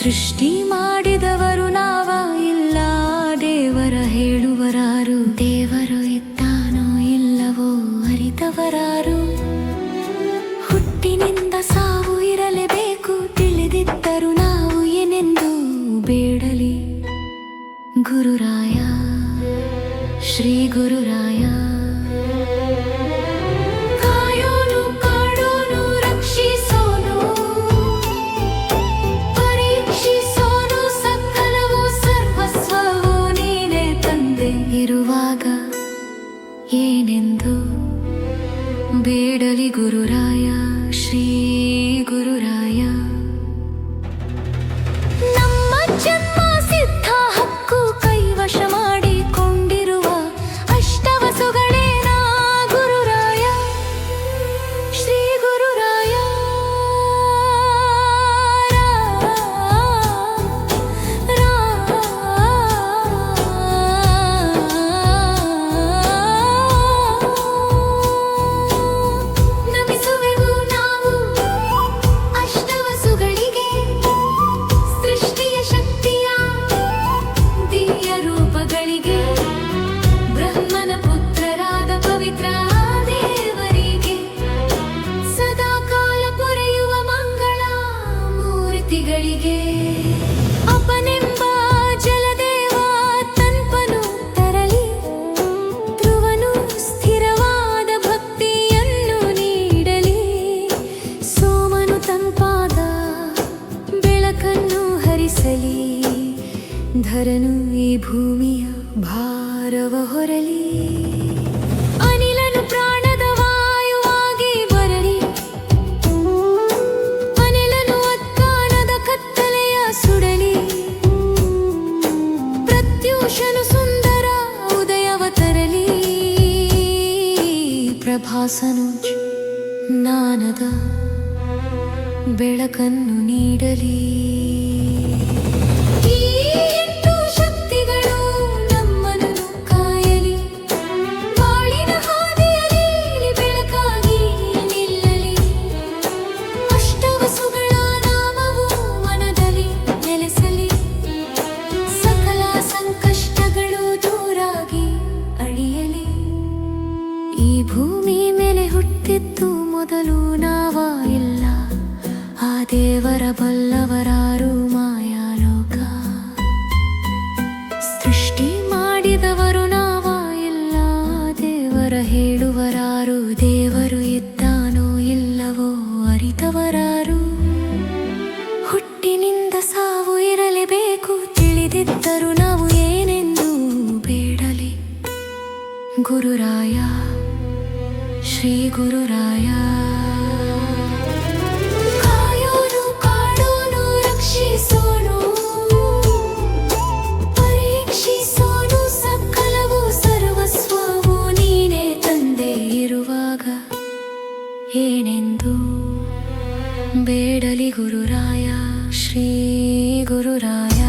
ಸೃಷ್ಟಿ ಮಾಡಿದವರು ನಾವ ಇಲ್ಲ ದೇವರ ಹೇಳುವರಾರು ದೇವರು ಇದ್ದಾನೋ ಇಲ್ಲವೋ ಅರಿತವರಾರು ಹುಟ್ಟಿನಿಂದ ಸಾವು ಇರಲೇಬೇಕು ತಿಳಿದಿದ್ದರು ನಾವು ಏನೆಂದು ಬೇಡಲಿ ಗುರುರಾಯ ಶ್ರೀ ಗುರುರಾಯ ಇರುವಾಗ ಏನೆಂದು ಬೇಡಲಿ ಗುರುರಾಯ ಶ್ರೀ ಗುರುರಾಯ ನಮ್ಮ ಜನ್ಮ ಸಿದ್ಧ ಹಕ್ಕು ಕೈವಶ ಮಾಡಿಕೊಂಡಿರುವ ಅಷ್ಟವಸುಗಳೇನ ಗುರುರಾಯ ಶ್ರೀ ಗುರುರಾಯ ಬ್ರಹ್ಮನ ಪುತ್ರರಾದ ಪವಿತ್ರ ದೇವರಿಗೆ ಸದಾಕಾಲ ಪೊರೆಯುವ ಮಂಗಳ ಮೂರ್ತಿಗಳಿಗೆ ಅಪನೆಂಬ ಜಲದೇವ ತನ್ಪನು ತರಲಿ ಧ್ರುವನು ಸ್ಥಿರವಾದ ಭಕ್ತಿಯನ್ನು ನೀಡಲಿ ಸೋಮನು ತಂಪಾದ ಬೆಳಕನ್ನು ಹರಿಸಲಿ ಧರನು ಈ ಭೂಮಿಯ ಭಾರವ ಹೊರಲಿ ಅನಿಲನು ಪ್ರಾಣದ ವಾಯುವಾಗಿ ಬರಲಿ ಅನಿಲನು ಅಜ್ಞಾನದ ಕತ್ತಲೆಯ ಸುಡಲಿ ಪ್ರತ್ಯೂಷನು ಸುಂದರ ಉದಯವ ತರಲಿ ಪ್ರಭಾಸನು ಜ್ಞಾನದ ಬೆಳಕನ್ನು ನೀಡಲಿ ಈ ಭೂಮಿ ಮೇಲೆ ಹುಟ್ಟಿದ್ದು ಮೊದಲು ನಾವ ಇಲ್ಲ ಆ ದೇವರ ಬಲ್ಲವರಾರು ಮಾಯಾಲೋಕ ಸೃಷ್ಟಿ ಮಾಡಿದವರು ನಾವ ಇಲ್ಲ ದೇವರ ಹೇಳುವರಾರು ದೇವರು ಇದ್ದಾನೋ ಇಲ್ಲವೋ ಅರಿತವರಾರು ಹುಟ್ಟಿನಿಂದ ಸಾವು ಇರಲೇಬೇಕು ತಿಳಿದಿದ್ದರು ನಾವು ಏನೆಂದು ಬೇಡಲಿ ಗುರುರಾಯ ಶ್ರೀ ಗುರುರಾಯ ಕಾಯೋನು ಕಾಡೋನು ರಕ್ಷಿಸೋನು ಪರೀಕ್ಷಿಸೋನು ಸಕಲವು ಸರ್ವಸ್ವವು ನೀನೇ ತಂದೆ ಇರುವಾಗ ಏನೆಂದು ಬೇಡಲಿ ಗುರುರಾಯ ಶ್ರೀ ಗುರುರಾಯ